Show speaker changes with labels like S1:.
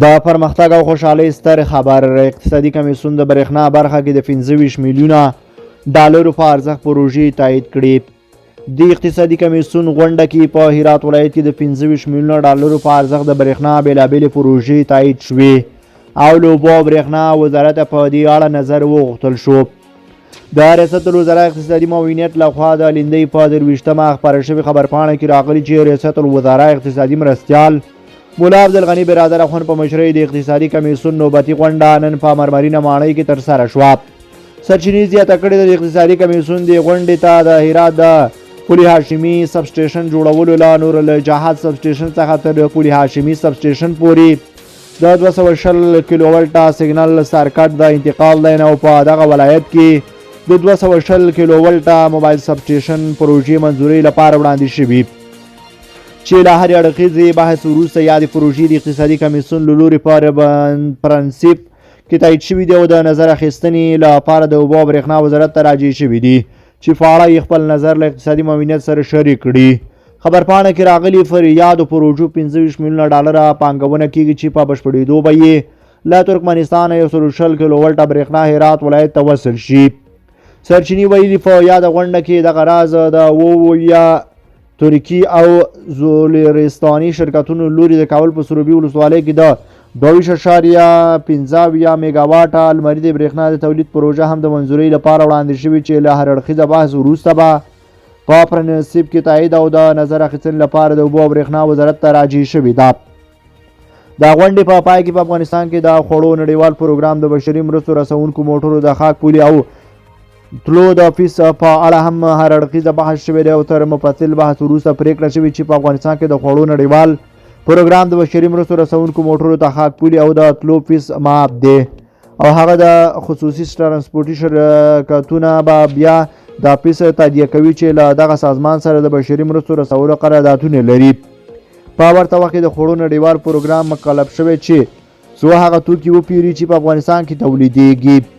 S1: د پرمختګ او خوشحالۍ ستر خبر اقتصادي کمیسیون د برېښنا برخه کې د 25 میلیونه ډالرو په ارزښت پروژې تایید کړې. د اقتصادي کمیسیون غونډه کې په هرات ولایت کې د 25 میلیونه ډالرو په ارزښت د برېښنا بېلابېلې پروژې تایید شوې او له اوبو او برېښنا وزارت په دې اړه نظر وغوښتل شو. د ریاست الوزرا اقتصادي معاونیت لخوا د لیندۍ په 23مه خپاره شوې خبرپاڼه کې راغلي چې ریاست الوزرا اقتصادي مرستیال مولا عبدالغني برادر اخوند په مشرۍ د اقتصادي کمیسیون نوبتي غونډه نن په مرمرینه ماڼۍ کې ترسره شوه. سرچینې زیاته کړې د اقتصادي کمیسیون دې غونډې ته د هرات د پل هاشمي سب سټیشن جوړولو له نور الجهاد سب سټیشن څخه تر پل هاشمي سب سټیشن پورې د 220 کیلو ولټه سیګنل سرکټ د انتقال لاین او په دغه ولایت کې د 220 کیلو ولټه موبایل سب سټیشن پروژې منظوري لپاره وړاندې شوي چې له هرې اړخیزې بحث وروسته یادې پروژې د اقتصادي کمیسیون له لورې په پرنسیپ کې تایید شوي دي او د نظر اخیستنې لپاره د اوبو او برېښنا وزارت ته راجع شوي دي چې په اړه یې خپل نظر له اقتصادي معاونیت سره شریک کړي. خبرپاڼه کې راغلي پر یادو پروژو 25 میلیونه ډالره پانګونه کیږي چې په بشپړېدو به یې له ترکمنستان 140 کیلو ولټه برېښنا هرات ولایت ته وصل شي. سرچینې ویلي په یاده غونډه کې دغه راز د وویا ترکی او زولرستاني شرکتونو لوري د کابل په سروبي ولسوالۍ کې د 22.15 میګاواټه لمریزې برېښنا د تولید پروژه هم د منظورۍ لپاره وړاندې شوې چې له هر اړخیزه بحث وروسته به په پرنسیپ کې تایید او د نظر اخیستنې لپاره د اوبو او برېښنا وزارت ته راجع شوې ده. د غونډې په پای کې په افغانستان کې د خوړو نړیوال پروګرام د بشري مرستو رسونکو موټرو د خاک پولې او تلو د فیس په اړه هم هر اړخیزه بحث شوی دی او تر مفصل بحث وروسته پریکړه شوې چې په افغانستان کې د خوړو نړیوال پروګرام د بشري مرستو رسونکو موټرو ته خاک پولې او د تلو فیس معاف دی او هغه د خصوصي ترانسپورټي شرکتونه به بیا د فیس تادیه کوي چې له دغه سازمان سره د بشري مرستو رسولو قراردادونه لري. په ورته وخت کې د خوړو نړیوال پروګرام مکلف شوی چې څو هغه توکي وپېري چې په افغانستان کې تولیدېږي.